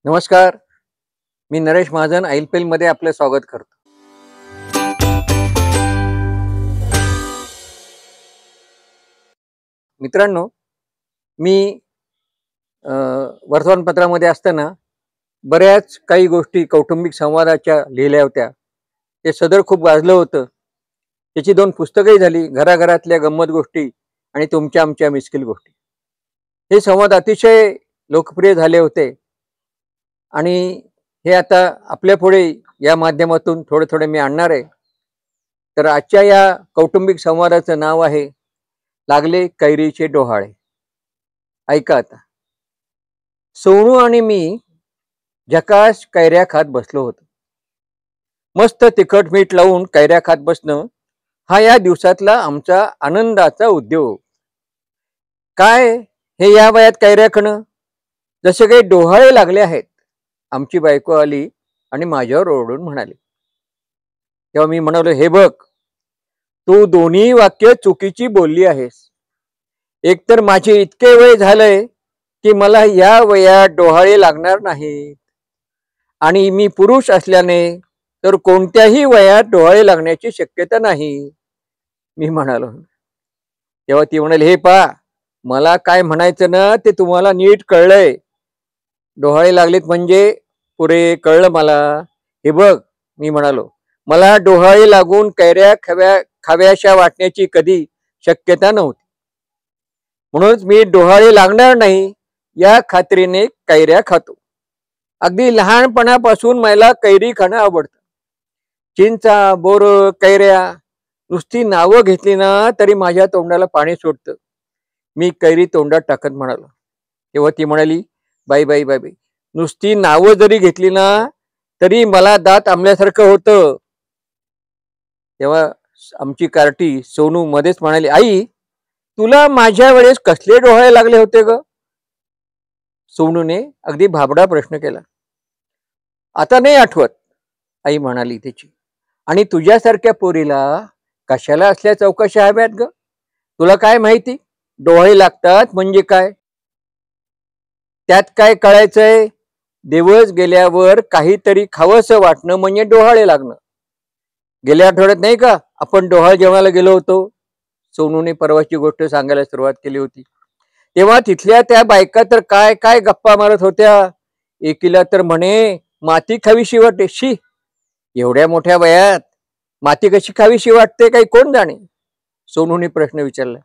नमस्कार. मी नरेश महाजन मध्ये आपलं स्वागत करतो. मित्रांनो, मी वर्तमानपत्रामध्ये असताना बऱ्याच काही गोष्टी कौटुंबिक संवादाच्या लिहिल्या होत्या. ते सदर खूप गाजलं होतं. त्याची 2 पुस्तकंही झाली, घराघरातल्या गंमत गोष्टी आणि तुमच्या आमच्या मिश्किल गोष्टी. हे संवाद अतिशय लोकप्रिय झाले होते आणि हे आता आपल्या पुढे या माध्यमातून थोडे थोडे मी आणणार आहे. तर आजच्या या कौटुंबिक संवादाचं नाव आहे लागले कैरीचे डोहाळे. ऐका आता. सोनू आणि मी झकास कैऱ्या खात बसलो होतो. मस्त तिखट मीठ लावून कैऱ्या खात बसणं हा या दिवसातला आमचा आनंदाचा उद्योग. काय हे या वयात कैऱ्या खाणं, जसे काही डोहाळे लागले आहेत. आमची बायको आली आणि माझ्यावर ओरडून म्हणाली. तेव्हा मी म्हणालो, हे बघ, तू दोन्ही वाक्य चुकीची बोलली आहेस. एकतर माझे इतके वय झालंय की मला या वयात डोहाळे लागणार नाहीत आणि मी पुरुष असल्याने तर कोणत्याही वयात डोहाळे लागण्याची शक्यता नाही, मी म्हणालो. तेव्हा ती म्हणाली, हे पा, मला काय म्हणायचं ना ते तुम्हाला नीट कळलंय. डोहाळे लागलेत म्हणजे पुरे कळलं मला. हे बघ, मी म्हणालो, मला डोहाळे लागून कैऱ्या खाव्याशा वाटण्याची कधी शक्यता नव्हती. म्हणूनच मी डोहाळे लागणार नाही या खात्रीने कैऱ्या खातो. अगदी लहानपणापासून मला कैरी खाणं आवडतं. चिंचा, बोर, कैऱ्या नुसती नावं घेतली ना तरी माझ्या तोंडाला पाणी सुटतं. मी कैरी तोंडात टाकत म्हणालो. तेव्हा ती म्हणाली, बाई बाई बाई बाई, नुसती नावं जरी घेतली ना तरी मला दात आंबल्यासारखं होतं. तेव्हा आमची कार्टी सोनू मध्येच म्हणाली, आई, तुला माझ्या वेळेस कसले डोहाळे लागले होते ग? सोनूने अगदी भाबडा प्रश्न केला. आता नाही आठवत, आई म्हणाली त्याची. आणि तुझ्यासारख्या पोरीला कशाला असल्या चौकशा हव्यात ग? तुला काय माहिती डोहाळे लागतात म्हणजे काय? त्यात काय कळायचंय? दिवस गेल्यावर काहीतरी खावंसं वाटणं म्हणजे डोहाळे लागणं. गेल्या आठवड्यात नाही का आपण डोहाळे जेवणाला गेलो होतो? सोनूने परवाची गोष्ट सांगायला सुरुवात केली होती. तेव्हा तिथल्या त्या बायका तर काय काय गप्पा मारत होत्या. एकीला तर म्हणे, माती खावीशी वाटते. शी, एवढ्या मोठ्या वयात माती कशी खावीशी वाटते काही कोण जाणे? सोनूने प्रश्न विचारला.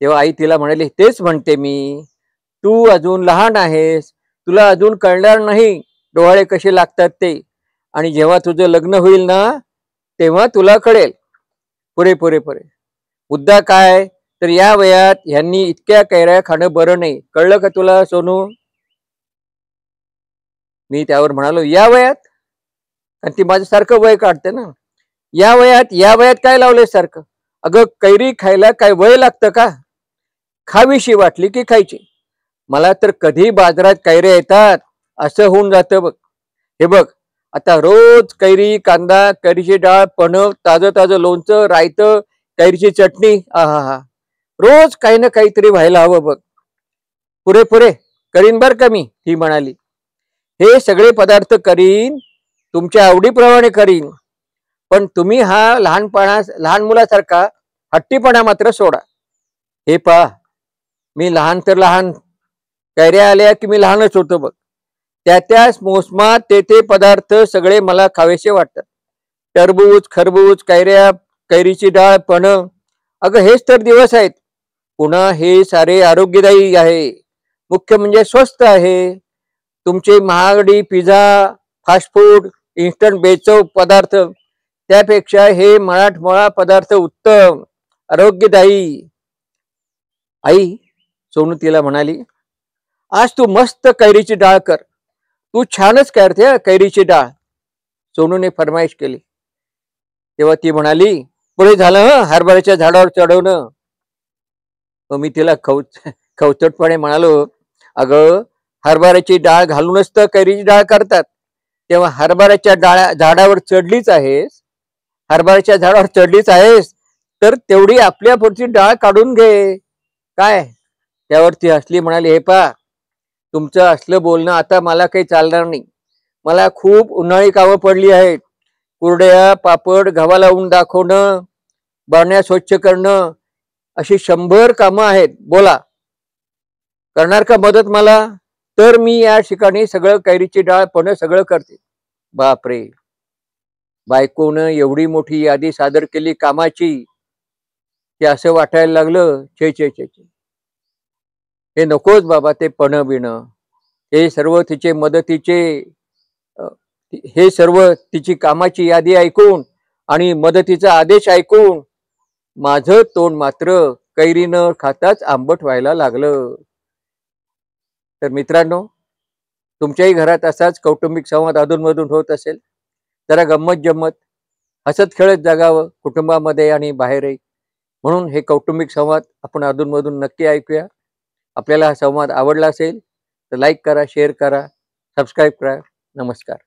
तेव्हा आई तिला म्हणाली, तेच म्हणते मी, तू अजून लहान आहेस, तुला अजून कळणार नाही डोहाळे कसे लागतात ते. आणि जेव्हा तुझं लग्न होईल ना तेव्हा तुला कळेल. पुरे पुरे पुरे. मुद्दा काय तर या वयात ह्यांनी इतक्या कैऱ्या खाणं बरं नाही. कळलं का तुला सोनू? मी त्यावर म्हणालो, या वयात? आणि ती माझ्यासारखं वय काढते ना. या वयात काय लावलंय सारखं? अगं, कैरी खायला काय वय लागतं का? खावीशी वाटली की खायची. मला तर कधी बाजारात कैऱ्या येतात असं होऊन जातं बघ. हे बघ, आता रोज कैरी, कांदा, कैरीची डाळ, पन्ह, ताजं ताजं लोणचं, रायतं, कैरीची चटणी. आहा, रोज काही ना काहीतरी व्हायला हवं बघ. पुरे पुरे करीन बर का मी, ही म्हणाली. हे सगळे पदार्थ करीन, तुमच्या आवडीप्रमाणे करीन, पण तुम्ही हा लहान मुलासारखा हट्टीपणा मात्र सोडा. हे पहा, मी लहान तर लहान, कैऱ्या आल्या की मी लहानच होतो बघ. त्याच मोसमात ते पदार्थ सगळे मला खावेसे वाटतात. टरबूज, खरबूज, कैऱ्या, कैरीची डाळ, पन्ह. अगं, हेच तर दिवस आहेत. पुन्हा हे सारे आरोग्यदायी आहे. मुख्य म्हणजे स्वस्त आहे. तुमचे महागडी पिझ्झा, फास्ट फूड, इन्स्टंट बेचव पदार्थ त्यापेक्षा हे मराठमोळा पदार्थ उत्तम, आरोग्यदायी. आई, सोनू तिला म्हणाली, आज तू मस्त कैरीची डाळ कर. तू छानच करते कैरीची डाळ, सोनूने फरमाईश केली. तेव्हा ती म्हणाली, पुढे झालं हरभऱ्याच्या झाडावर चढवणं. मी तिला खवचटपणे म्हणालो, अगं, हरभऱ्याची डाळ घालूनच तर कैरीची डाळ करतात. तेव्हा हरभऱ्याच्या झाडावर चढलीच आहेस, हरभऱ्याच्या झाडावर चढलीच आहेस तर तेवढी आपल्या पुरची डाळ काढून घे. काय? त्यावरती हसली, म्हणाली, हे पा, तुमचं असलं बोलणं आता मला काही चालणार नाही. मला खूप उन्हाळी कामं पडली आहेत. कुरड्या, पापड, गव्हाला ऊन दाखवणं, बरण्या स्वच्छ करणं, अशी 100 कामं आहेत. बोला, करणार का मदत मला? तर मी या ठिकाणी सगळं कैरीची डाळ पण सगळं करते. बापरे, बायकोनं एवढी मोठी यादी सादर केली कामाची, की असं वाटायला लागलं छे छे छे छे, हे नकोच बाबा ते पण बिणं. हे सर्व तिचे मदतीचे अ, हे सर्व तिची कामाची यादी ऐकून आणि मदतीचा आदेश ऐकून माझं तोंड मात्र कैरी न खाताच आंबट व्हायला लागलं. तर मित्रांनो, तुमच्याही घरात असाच कौटुंबिक संवाद अधूनमधून होत असेल, जरा गंमत जम्मत हसत खेळत जगावं कुटुंबामध्ये आणि बाहेरही. म्हणून हे कौटुंबिक संवाद आपण अधूनमधून नक्की ऐकूया. आपल्याला हा संवाद आवडला असेल तर लाईक करा, शेअर करा, सबस्क्राईब करा. नमस्कार.